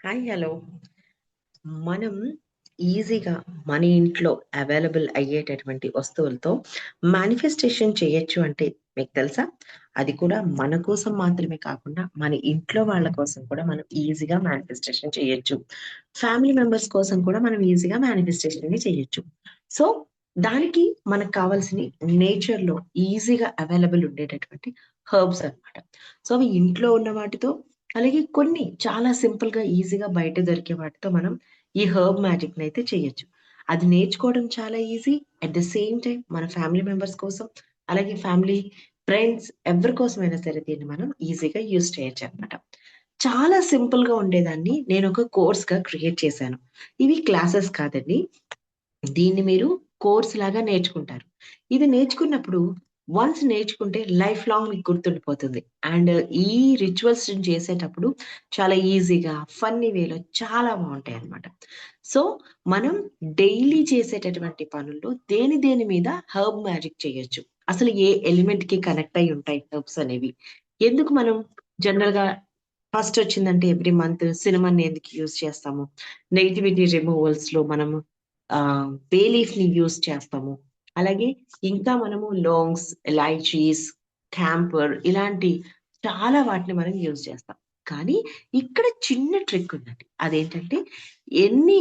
Hi hello. మనం ఈజీగా మన ఇంట్లో అవైలబుల్ అయ్యేటటువంటి వస్తువులతో మేనిఫెస్టేషన్ చేయొచ్చు అంటే మీకు తెలుసా? అది కూడా మన కోసం మాత్రమే కాకుండా మన ఇంట్లో వాళ్ళ కోసం కూడా మనం ఈజీగా మేనిఫెస్టేషన్ చేయొచ్చు. ఫ్యామిలీ మెంబర్స్ కోసం కూడా మనం ఈజీగా మేనిఫెస్టేషన్ చేయొచ్చు. సో దానికి మనకు కావాల్సిన నేచర్‌లో ఈజీగా అవైలబుల్ ఉండేటటువంటి హెర్బ్స్ అన్నమాట. సో అవి ఇంట్లో ఉన్న వాటితో అలాగే కొన్ని చాలా సింపుల్‌గా, ఈజీగా బయట దొరికే వాటితో మనం ఈ హెర్బ్ మ్యాజిక్‌నయితే చేయొచ్చు. అది నేర్చుకోవడం చాలా easy. At the same time మన ఫ్యామిలీ మెంబర్స్ కోసం, అలాగే ఫ్యామిలీ, ఫ్రెండ్స్ ఎవరి కోసమైనా సరే దీన్ని మనం ఈజీగా యూజ్ చేయొచ్చనమాట. చాలా సింపుల్‌గా ఉండేదాన్ని నేనొక కోర్స్‌గా క్రియేట్ చేశాను. ఇవి క్లాసెస్ కాదండి. దీన్ని మీరు కోర్స్ లాగా నేర్చుకుంటారు. ఇది నేర్చుకున్నప్పుడు వన్స్ నేర్చుకుంటే లైఫ్ లాంగ్ మీకు గుర్తుండిపోతుంది. అండ్ ఈ రిచువల్స్ చేసేటప్పుడు చాలా ఈజీగా, ఫన్నీ వేలో చాలా బావుంటాయన్నమాట. సో, మనం డైలీ చేసేటటువంటి పనుల్లో దేని మీద హెర్బ్ మ్యాజిక్ చేయొచ్చు. అసలు ఏ ఎలిమెంట్‌కి కనెక్ట్ అయ్యి ఉంటాయి హెర్బ్స్ అనేవి. ఎందుకు మనం జనరల్‌గా ఫస్ట్ వచ్చిందంటే ఎవ్రీ మంత్ సినమన్ ఎందుకు యూజ్ చేస్తాము? నెగటివిటీ రిమూవల్స్‌లో మనము బే లీఫ్‌ని యూజ్ చేస్తాము. అలాగే ఇంకా మనము లాంగ్స్, ఇలాయచీస్, క్యాంఫర్ ఇలాంటి చాలా వాటిని మనం యూజ్ చేస్తాం. కానీ ఇక్కడ చిన్న ట్రిక్ ఉందండి. అదేంటంటే ఎన్ని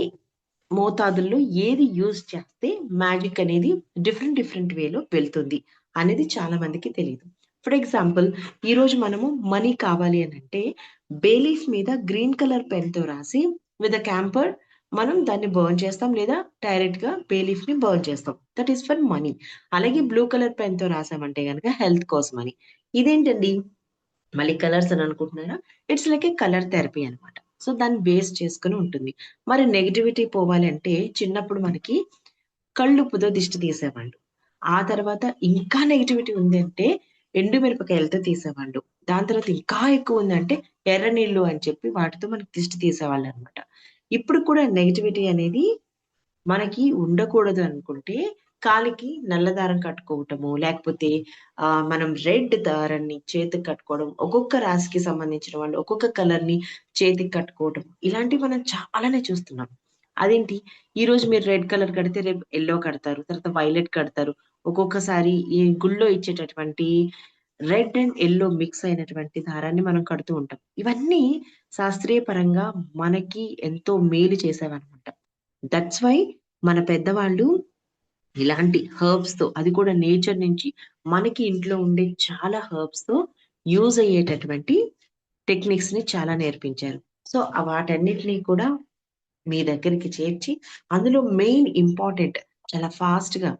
మోతాదుల్లో ఏది యూజ్ చేస్తే మ్యాజిక్ అనేది డిఫరెంట్ వేలో వెళ్తుంది అనేది చాలా మందికి తెలీదు. ఫర్ ఎగ్జాంపుల్ ఈరోజు మనము మనీ కావాలి అనంటే బే లీఫ్ మీద గ్రీన్ కలర్ పెన్‌తో రాసి విత్ ఎ క్యాంపర్ మనం దాన్ని బర్న్ చేస్తాం లేదా డైరెక్ట్‌గా బే లీఫ్‌ని బర్న్ చేస్తాం. That is for money. అలాగే బ్లూ కలర్ పెన్‌తో రాసామంటే గనక హెల్త్ కోసమని. ఇదేంటండి మళ్ళీ కలర్స్ అని అనుకుంటున్నారా? It's like A colour therapy అన్నమాట. సో దాన్ని బేస్ చేసుకొని ఉంటుంది. మరి నెగటివిటీ పోవాలి అంటే చిన్నప్పుడు మనకి కళ్ళుప్పుతో దిష్టి తీసేవాళ్ళు. ఆ తర్వాత ఇంకా నెగటివిటీ ఉంది అంటే ఎండు మిరపకాయలతో తీసేవాళ్ళు. దాని తర్వాత ఇంకా ఎక్కువ ఉందంటే ఎర్ర నీళ్ళు అని చెప్పి వాటితో మనకి దిష్టి తీసేవాళ్ళనమాట. ఇప్పుడు కూడా నెగటివిటీ అనేది మనకి ఉండకూడదు అనుకుంటే కాలికి నల్ల దారం కట్టుకోవటము, లేకపోతే మనం రెడ్ దారాన్ని చేతికి కట్టుకోవడం, ఒక్కొక్క రాశికి సంబంధించిన వాళ్ళు ఒక్కొక్క కలర్‌ని చేతికి కట్టుకోవటం, ఇలాంటివి మనం చాలానే చూస్తున్నాం. అదేంటి ఈరోజు మీరు రెడ్ కలర్ కడితే రేపు యెల్లో కడతారు. తర్వాత వైలెట్ కడతారు. ఒక్కొక్కసారి ఈ గుళ్ళో ఇచ్చేటటువంటి రెడ్ అండ్ యెల్లో మిక్స్ అయినటువంటి దారాన్ని మనం కడుతూ ఉంటాం. ఇవన్నీ శాస్త్రీయ పరంగా మనకి ఎంతో మేలు చేసేవన్నమాట. దట్స్ వై మన పెద్దవాళ్ళు ఇలాంటి హెర్బ్స్‌తో అది కూడా నేచర్ నుంచి మనకి ఇంట్లో ఉండే చాలా హెర్బ్స్‌తో యూజ్ అయ్యేటటువంటి టెక్నిక్స్‌ని చాలా నేర్పించారు. సో, వాటన్నిటిని కూడా మీ దగ్గరికి చేర్చి, అందులో మెయిన్ ఇంపార్టెంట్ చాలా ఫాస్ట్‌గా,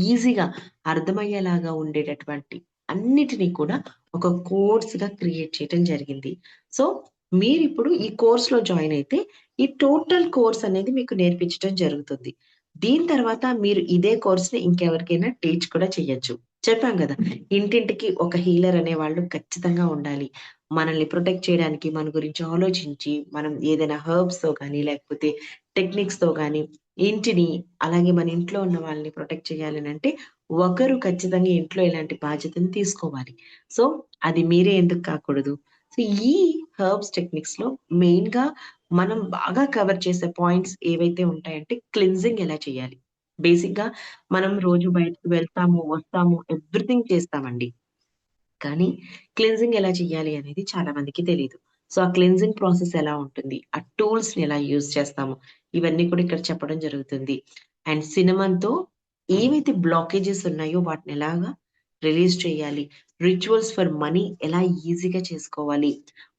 ఈజీగా అర్థమయ్యేలాగా ఉండేటటువంటి అన్నిటిని కూడా ఒక కోర్స్‌గా క్రియేట్ చేయటం జరిగింది. సో, మీరిప్పుడు ఈ కోర్స్‌లో జాయిన్ అయితే, ఈ టోటల్ కోర్స్ అనేది మీకు నేర్పించటం జరుగుతుంది. దీని తర్వాత మీరు ఇదే కోర్స్‌ని ఇంకెవరికైనా టీచ్ కూడా చేయొచ్చు. చెప్పాం గదా! ఇంటింటికి ఒక హీలర్ అనేవాళ్ళు ఖచ్చితంగా ఉండాలి. మనల్ని ప్రొటెక్ట్ చేయడానికి, మన గురించి ఆలోచించి, మనం ఏదైనా హెర్బ్స్‌తో గానీ, లేకపోతే టెక్నిక్స్‌తో గానీ, ఇంటిని అలాగే మన ఇంట్లో ఉన్న వాళ్ళని ప్రొటెక్ట్ చేయాలనంటే, ఒకరు ఖచ్చితంగా ఇంట్లో ఇలాంటి బాధ్యతను తీసుకోవాలి. సో, అది మీరే ఎందుకు కాకూడదు? సో, ఈ హెర్బ్స్ టెక్నిక్స్‌లో మెయిన్‌గా మనం బాగా కవర్ చేసే పాయింట్స్ ఏవైతే ఉంటాయంటే, క్లెన్జింగ్ ఎలా చేయాలి? బేసిక్‌గా మనం రోజు బయటకి వెళ్తాము, వస్తాము, ఎవ్రీథింగ్ చేస్తామండి. కానీ క్లెన్జింగ్ ఎలా చేయాలి అనేది చాలా మందికి తెలీదు. సో, ఆ క్లెన్జింగ్ ప్రాసెస్ ఎలా ఉంటుంది? ఆ టూల్స్‌ని ఎలా యూజ్ చేస్తాము? ఇవన్నీ కూడా ఇక్కడ చెప్పడం జరుగుతుంది. అండ్ సినమన్‌తో ఏవైతే బ్లాకేజెస్ ఉన్నాయో వాటిని ఎలాగా రిలీజ్ చేయాలి? రిచువల్స్ ఫర్ మనీ ఎలా ఈజీగా చేసుకోవాలి?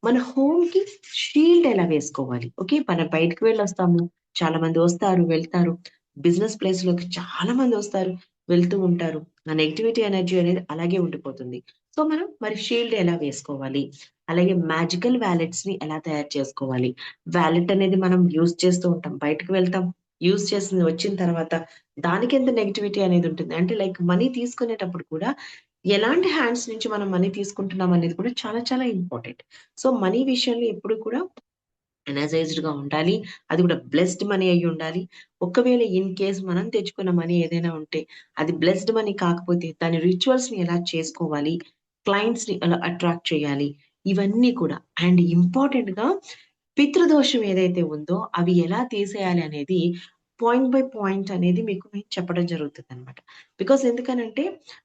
మన హోమ్‌కి షీల్డ్ ఎలా వేసుకోవాలి? ఓకే. మనం బయటకి వెళ్ళొస్తాము. చాలా మంది వస్తారు, వెళ్తారు. బిజినెస్ ప్లేస్‌లోకి చాలా మందొస్తారు, వెళ్తూ ఉంటారు. ఆ నెగటివిటీ ఎనర్జీ అనేది అలాగే ఉండిపోతుంది. సో, మనం మరి షీల్డ్ ఎలా వేసుకోవాలి? అలాగే మ్యాజికల్ వాలెట్స్‌ని ఎలా తయారు చేసుకోవాలి? వాలెట్ అనేది మనం యూజ్ చేస్తూ ఉంటాం. బయటకి వెళ్తాం. యూజ్ చేసింది వచ్చిన తర్వాత దానికెంత నెగటివిటీ అనేది ఉంటుంది. అంటే లైక్ మనీ తీసుకునేటప్పుడు కూడా ఎలాంటి హ్యాండ్స్ నుంచి మనం మనీ తీసుకుంటున్నాం అనేది కూడా చాలా చాలా ఇంపార్టెంట్. సో, మనీ విషయంలో ఎప్పుడు కూడా ఎనర్జైజ్డ్‌గా ఉండాలి. అది కూడా బ్లెస్డ్ మనీ అయ్యుండాలి. ఒకవేళ ఇన్ కేస్ మనం తెచ్చుకున్న మనీ ఏదైనా ఉంటే, అది బ్లెస్డ్ మనీ కాకపోతే దాని రిచువల్స్‌ని ఎలా చేసుకోవాలి? క్లయింట్స్‌ని ఎలా అట్రాక్ట్ చేయాలి? ఇవన్నీ కూడా. అండ్ ఇంపార్టెంట్‌గా పితృదోషం ఏదైతే ఉందో అవి ఎలా తీసేయాలి అనేది పాయింట్ బై పాయింట్ అనేది మీకు నేను చెప్పడం జరుగుతుందనమాట. బికాజ్ ఎందుకనంటే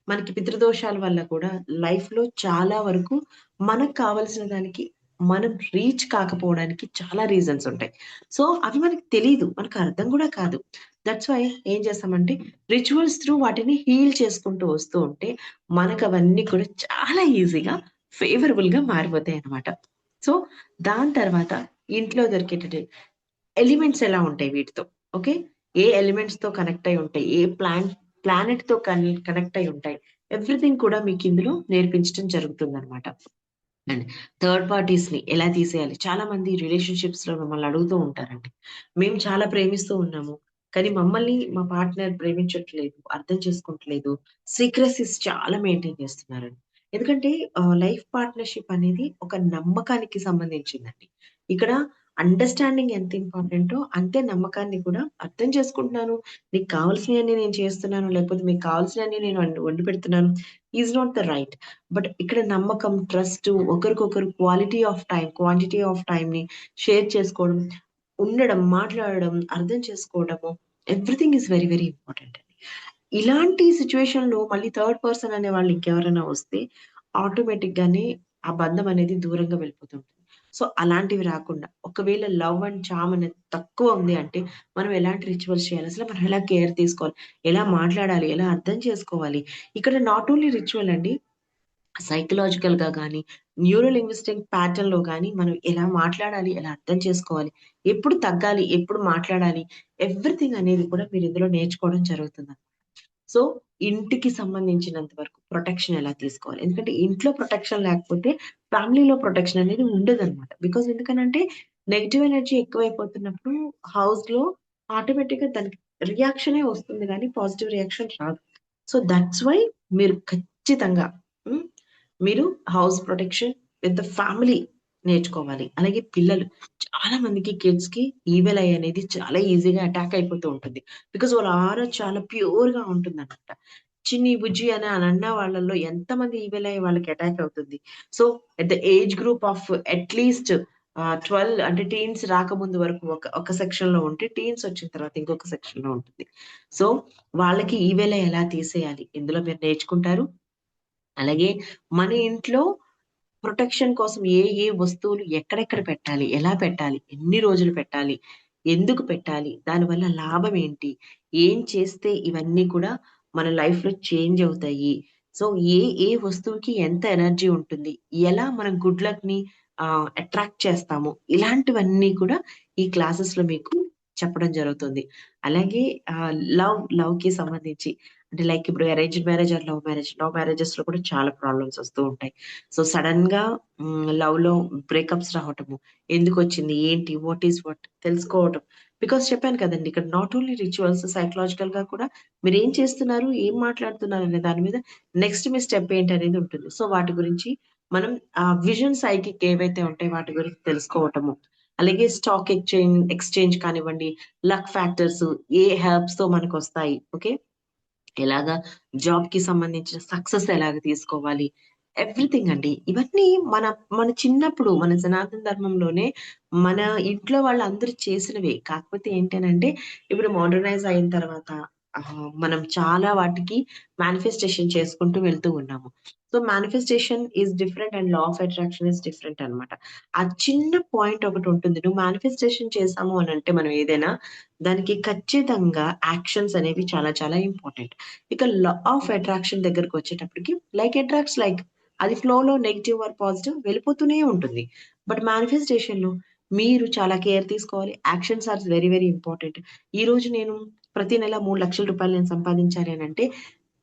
మనకి పితృదోషాల వల్ల కూడా లైఫ్‌లో చాలా వరకు మనకు కావాల్సిన దానికి మనం రీచ్ కాకపోవడానికి చాలా రీజన్స్ ఉంటాయి. సో, అవి మనకు తెలీదు. మనకు అర్థం గూడా కాదు. దట్స్ వై ఏం చేస్తామంటే రిచువల్స్ త్రూ వాటిని హీల్ చేసుకుంటూ వస్తూ ఉంటే మనకవన్నీ కూడా చాలా ఈజీగా ఫేవరబుల్‌గా మారిపోతాయన్నమాట. సో, దాని తర్వాత ఇంట్లో దొరికేటటి ఎలిమెంట్స్ ఎలా ఉంటాయి వీటితో. ఓకే. ఏ ఎలిమెంట్స్ తో కనెక్ట్ అయి ఉంటాయి. ఏ ప్లానెట్ తో కనెక్ట్ అయి ఉంటాయి. ఎవ్రీథింగ్ కూడా మీకు ఇందులో నేర్పించడం జరుగుతుందనమాట. అండ్ థర్డ్ పార్టీస్‌ని ఎలా తీసేయాలి? చాలా మంది రిలేషన్‌షిప్స్‌లో మమ్మల్ని అడుగుతూ ఉంటారండి. మేము చాలా ప్రేమిస్తూ ఉన్నాము. కానీ మమ్మల్ని మా పార్ట్నర్ ప్రేమించట్లేదు, అర్థం చేసుకుంటలేదు. సీక్రెసీస్ చాలా మెయింటైన్ చేస్తున్నారండి. ఎందుకంటే లైఫ్ పార్ట్నర్‌షిప్ అనేది ఒక నమ్మకానికి సంబంధించిందండి. ఇక్కడ అండర్‌స్టాండింగ్ ఎంత ఇంపార్టెంటో అంతే నమ్మకాన్ని కూడా అర్థం చేసుకుంటున్నాను. నీకు కావాల్సినయన్ని నేను చేస్తున్నాను. లేకపోతే మీకు కావాల్సినయన్ని నేను వండి పెడుతున్నాను. Is not the right. But ఇక్కడ నమ్మకం, ట్రస్టు, ఒకరికొకరు quality of time, quantity of టైమ్‌ని షేర్ చేసుకోవడం, ఉండడం, మాట్లాడడం, అర్థం చేసుకోవడము, everything is very, very important అండి. ఇలాంటి సిట్యుయేషన్‌లో మళ్ళీ థర్డ్ పర్సన్ అనే వాళ్ళు ఇంకెవరైనా వస్తే ఆటోమేటిక్‌గానే ఆ బంధం అనేది దూరంగా వెళ్ళిపోతుంది. సో, అలాంటివి రాకుండా ఒకవేళ లవ్ అండ్ చార్మ్ అనేది తక్కువ ఉంది అంటే మనం ఎలాంటి రిచువల్స్ చేయాలి? అసలు మనం ఎలా కేర్ తీసుకోవాలి? ఎలా మాట్లాడాలి? ఎలా అర్థం చేసుకోవాలి? ఇక్కడ నాట్ ఓన్లీ రిచువల్ అండి. సైకలాజికల్‌గా గాని, న్యూరో లింగ్విస్టిక్ ప్యాటర్న్‌లో గాని మనం ఎలా మాట్లాడాలి? ఎలా అర్థం చేసుకోవాలి? ఎప్పుడు తగ్గాలి? ఎప్పుడు మాట్లాడాలి? ఎవ్రీథింగ్ అనేది కూడా మీరు ఇందులో నేర్చుకోవడం జరుగుతుంది. సో, ఇంటికి సంబంధించినంత వరకు ప్రొటెక్షన్ ఎలా తీసుకోవాలి? ఎందుకంటే ఇంట్లో ప్రొటెక్షన్ లేకపోతే ఫ్యామిలీలో ప్రొటెక్షన్ అనేది ఉండదనమాట. బికాజ్ ఎందుకనంటే నెగెటివ్ ఎనర్జీ ఎక్కువైపోతున్నప్పుడు హౌస్‌లో ఆటోమేటిక్‌గా దానికి రియాక్షనే వస్తుంది గానీ పాజిటివ్ రియాక్షన్ రాదు. సో, దట్స్ వై మీరు ఖచ్చితంగా హ్మ్. మీరు house protection with the family నేర్చుకోవాలి. అలాగే పిల్లలు చాలా మందికి కిడ్స్‌కి ఈవిల్ ఐ అనేది చాలా ఈజీగా అటాక్ అయిపోతూ ఉంటుంది. బికాజ్ వాళ్ళ ఆరా చాలా ప్యూర్‌గా ఉంటుందన్నమాట. చిన్ని, బుజ్జి అని అన్న వాళ్ళలో ఎంతమంది ఈవిల్ ఐ వాళ్ళకి అటాక్ అవుతుంది. So, at the age group of at least 12 అంటే టీన్స్ రాకముందు వరకు ఒక సెక్షన్‌లో ఉంటే, టీన్స్ వచ్చిన తర్వాత ఇంకొక సెక్షన్‌లో ఉంటుంది. సో, వాళ్ళకి ఈవిల్ ఐ ఎలా తీసేయాలి? ఇందులో మీరు నేర్చుకుంటారు. అలాగే మన ఇంట్లో ప్రొటెక్షన్ కోసం ఏ ఏ వస్తువులు ఎక్కడెక్కడ పెట్టాలి? ఎలా పెట్టాలి? ఎన్ని రోజులు పెట్టాలి? ఎందుకు పెట్టాలి? దానివల్ల లాభం ఏంటి? ఏం చేస్తే ఇవన్నీ కూడా మన లైఫ్‌లో చేంజ్ అవుతాయి? సో, ఏ ఏ వస్తువుకి ఎంత ఎనర్జీ ఉంటుంది? ఎలా మనం గుడ్ లక్‌ని అట్రాక్ట్ చేస్తాము? ఇలాంటివన్నీ కూడా ఈ క్లాసెస్‌లో మీకు చెప్పడం జరుగుతుంది. అలాగే లవ్‌కి సంబంధించి అంటే లైక్ ఇప్పుడు arranged marriage or love marriage. Love మ్యారేజెస్‌లో కూడా చాలా ప్రాబ్లమ్స్ వస్తూ ఉంటాయి. సో, సడెన్‌గా లవ్‌లో బ్రేకప్స్ రావటము. ఎందుకొచ్చింది? ఏంటి? What is what? తెలుసుకోవటం. బికాజ్ చెప్పాను కదండీ! ఇక్కడ నాట్ ఓన్లీ రిచువల్స్ సైకలాజికల్‌గా కూడా మీరేం చేస్తున్నారు? ఏం మాట్లాడుతున్నారు? అనే దాని మీద నెక్స్ట్ మీ స్టెప్ ఏంటనేది ఉంటుంది. సో, వాటి గురించి మనం విజన్ సైకిక్ ఏవైతే ఉంటాయో వాటి గురించి తెలుసుకోవటము. అలాగే స్టాక్ ఎక్స్‌చేంజ్ కానివ్వండి, లక్ ఫ్యాక్టర్స్ ఏ హెర్బ్స్‌తో మనకొస్తాయి. ఓకే. ఎలాగా జాబ్‌కి సంబంధించిన సక్సెస్ ఎలాగ తీసుకోవాలి? ఎవ్రీథింగ్ అండి. ఇవన్నీ మన మన చిన్నప్పుడు మన సనాతన ధర్మంలోనే మన ఇంట్లో వాళ్ళందరూ చేసినవే. కాకపోతే ఏంటనంటే ఇప్పుడు మోడర్నైజ్ అయిన తర్వాత మనం చాలా వాటికి మేనిఫెస్టేషన్ చేసుకుంటూ వెళ్తూ ఉన్నాము. So, manifestation is different and law of attraction is different అన్నమాట. ఆ చిన్న పాయింట్ ఒకటుంటుంది. నువ్వు మేనిఫెస్టేషన్ చేశాము అనంటే మనం ఏదైనా దానికి ఖచ్చితంగా యాక్షన్స్ అనేవి చాలా చాలా ఇంపార్టెంట్. ఇక లా ఆఫ్ అట్రాక్షన్ దగ్గరకొచ్చేటప్పటికి లైక్ అట్రాక్ట్స్ లైక్ అది ఫ్లోలో నెగెటివ్ ఆర్ పాజిటివ్ వెళ్ళిపోతూనే ఉంటుంది. బట్ మేనిఫెస్టేషన్‌లో మీరు చాలా కేర్ తీసుకోవాలి. Actions are very very important. ఈరోజు నేను ప్రతి నెల రూ. 3,00,000 నేను సంపాదించాలి అనంటే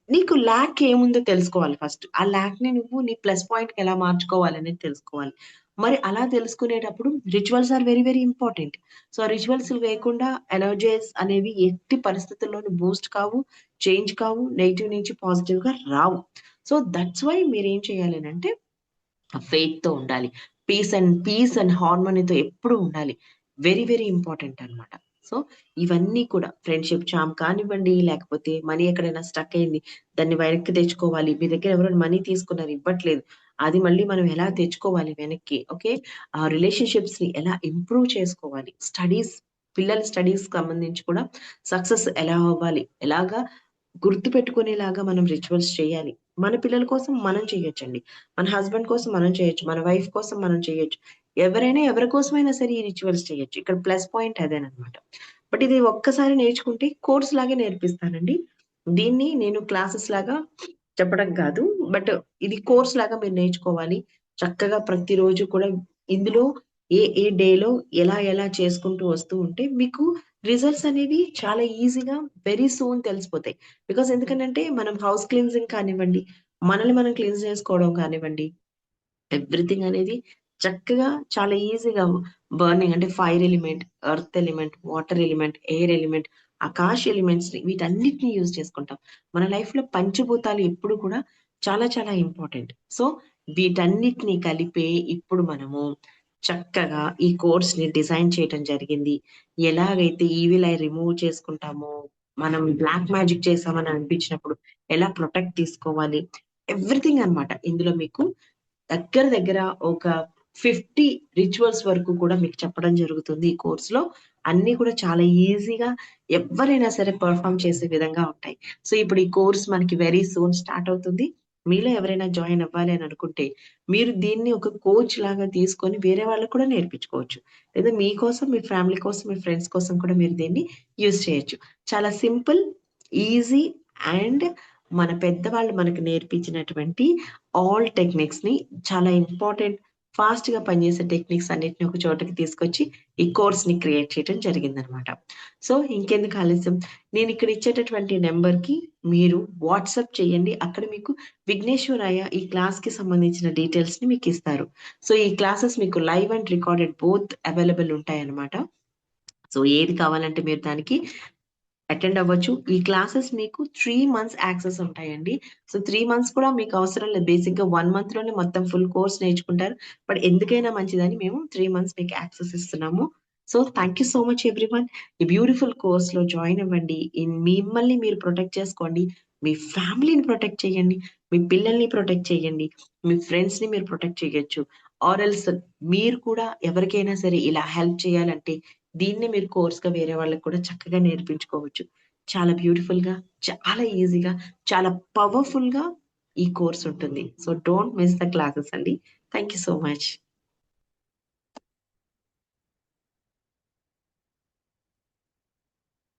నీకు ల్యాక్ ఏముందో తెలుసుకోవాలి ఫస్ట్. ఆ ల్యాక్‌ని నువ్వు నీ ప్లస్ పాయింట్‌కి ఎలా మార్చుకోవాలనేది తెలుసుకోవాలి. మరి అలా తెలుసుకునేటప్పుడు rituals are very very important. So, rituals లేకుండా ఎనర్జీస్ అనేవి ఎట్టి పరిస్థితుల్లోనూ బూస్ట్ కావు, చేంజ్ కావు, నెగెటివ్ నుంచి పాజిటివ్‌గా రావు. సో, దట్స్ వై మీరేం చేయాలి అనంటే ఫెయిత్‌తో ఉండాలి. పీస్ అండ్ హార్మనీతో ఎప్పుడూ ఉండాలి. వెరీ, వెరీ ఇంపార్టెంట్ అన్నమాట. సో, ఇవన్నీ కూడా ఫ్రెండ్‌షిప్ చార్మ్ కానివ్వండి, లేకపోతే మనీ ఎక్కడైనా స్టక్ అయింది. దాన్ని వెనక్కి తెచ్చుకోవాలి. మీ దగ్గర ఎవరైనా మనీ తీసుకున్నారు ఇవ్వట్లేదు. అది మళ్ళీ మనం ఎలా తెచ్చుకోవాలి వెనక్కి. ఓకే. ఆ రిలేషన్‌షిప్స్‌ని ఎలా ఇంప్రూవ్ చేసుకోవాలి. పిల్లల స్టడీస్‌కి సంబంధించి కూడా సక్సెస్ ఎలా అవ్వాలి. ఎలాగా గుర్తుపెట్టుకునేలాగా మనం రిచువల్స్ చేయాలి. మన పిల్లల కోసం మనం చేయొచ్చండి. మన హస్బెండ్ కోసం మనం చేయొచ్చు. మన వైఫ్ కోసం మనం చేయొచ్చు. ఎవరైనా ఎవరి కోసమైనా సరే ఈ రిచువల్స్ చేయొచ్చు. ఇక్కడ ప్లస్ పాయింట్ అదేననమాట. బట్ ఇది ఒక్కసారి నేర్చుకుంటే కోర్స్ లాగే నేర్పిస్తానండి. దీన్ని నేను క్లాసెస్ లాగా చెప్పడం కాదు. బట్ ఇది కోర్స్ లాగా మీరు నేర్చుకోవాలి. చక్కగా ప్రతిరోజు కూడా ఇందులో ఏ డేలో ఎలా చేసుకుంటూ వస్తూ ఉంటే మీకు రిజల్ట్స్ అనేవి చాలా ఈజీగా వెరీ సూన్ తెలిసిపోతాయి. బికాజ్ ఎందుకనంటే మనం హౌస్ క్లీన్జింగ్ కానివ్వండి, మనల్ని మనం క్లీన్స్ చేసుకోవడం కానివ్వండి, ఎవ్రీథింగ్ అనేది చక్కగా చాలా ఈజీగా బర్నింగ్ అంటే fire element, earth element, water element, air element, akash ఎలిమెంట్స్‌ని వీటన్నిటిని యూజ్ చేసుకుంటాం. మన లైఫ్‌లో పంచభూతాలు ఎప్పుడు కూడా చాలా చాలా ఇంపార్టెంట్. సో, వీటన్నిటిని కలిపే ఇప్పుడు మనము చక్కగా ఈ కోర్స్‌ని డిజైన్ చేయటం జరిగింది. ఎలాగైతే ఈవిల్ ఐ రిమూవ్ చేసుకుంటామో, మనం బ్లాక్ మ్యాజిక్ చేశామని అనిపించినప్పుడు ఎలా ప్రొటెక్ట్ తీసుకోవాలి, ఎవ్రీథింగ్ అన్నమాట. ఇందులో మీకు దగ్గర దగ్గర ఒక 50 రిచువల్స్ వరకు కూడా మీకు చెప్పడం జరుగుతుంది ఈ కోర్స్‌లో. అన్నీ కూడా చాలా ఈజీగా ఎవ్వరైనా సరే పెర్ఫార్మ్ చేసే విధంగా ఉంటాయి. సో, ఇప్పుడు ఈ కోర్స్ మనకి వెరీ సూన్ స్టార్ట్ అవుతుంది. మీలో ఎవరైనా జాయిన్ అవ్వాలి అని అనుకుంటే, మీరు దీన్ని ఒక కోచ్ లాగా తీసుకొని వేరే వాళ్ళకి కూడా నేర్పించుకోవచ్చు. లేదా మీకోసం, మీ ఫ్యామిలీ కోసం, మీ ఫ్రెండ్స్ కోసం కూడా మీరు దీన్ని యూజ్ చేయొచ్చు. చాలా సింపుల్, ఈజీ అండ్ మన పెద్దవాళ్ళు మనకు నేర్పించినటువంటి ఆల్ టెక్నిక్స్‌ని చాలా ఇంపార్టెంట్ ఫాస్ట్‌గా పనిచేసే టెక్నిక్స్ అన్నిటిని ఒక చోటకి తీసుకొచ్చి ఈ కోర్స్‌ని క్రియేట్ చేయడం జరిగిందనమాట. సో, ఇంకెందుకు ఆలస్యం నేనిక్కడ ఇచ్చేటటువంటి నంబర్‌కి మీరు వాట్సాప్ చేయండి. అక్కడ మీకు విఘ్నేశ్వరయ్య ఈ క్లాస్‌కి సంబంధించిన డీటెయిల్స్‌ని మీకిస్తారు. సో, ఈ క్లాసెస్ మీకు live and recorded both available ఉంటాయన్నమాట. సో, ఏది కావాలంటే మీరు దానికి అటెండ్ అవ్వచ్చు. ఈ క్లాసెస్ మీకు 3 మంత్స్ యాక్సెస్ ఉంటాయండి. సో, 3 మంత్స్ కూడా మీకు అవసరం లేదు. బేసిక్‌గా 1 మంత్‌లోనే మొత్తం ఫుల్ కోర్స్ నేర్చుకుంటారు. బట్ ఎందుకైనా మంచిదని మేము 3 మంత్స్ మీకు యాక్సెస్ ఇస్తున్నాము. So, thank you so much everyone. ఈ బ్యూటిఫుల్ కోర్స్‌లో జాయిన్ అవ్వండి. మిమ్మల్ని మీరు ప్రొటెక్ట్ చేసుకోండి. మీ ఫ్యామిలీని ప్రొటెక్ట్ చేయండి. మీ పిల్లల్ని ప్రొటెక్ట్ చేయండి. మీ ఫ్రెండ్స్‌ని మీరు ప్రొటెక్ట్ చేయొచ్చు. ఆర్ ఎల్స్ మీరు కూడా ఎవరికైనా సరే ఇలా హెల్ప్ చేయాలంటే దీన్ని మీరు కోర్స్‌గా వేరే వాళ్ళకి కూడా చక్కగా నేర్పించుకోవచ్చు. చాలా బ్యూటిఫుల్‌గా, చాలా ఈజీగా, చాలా పవర్‌ఫుల్‌గా ఈ కోర్స్ ఉంటుంది. So, don't miss the classes అండి. Thank you so much.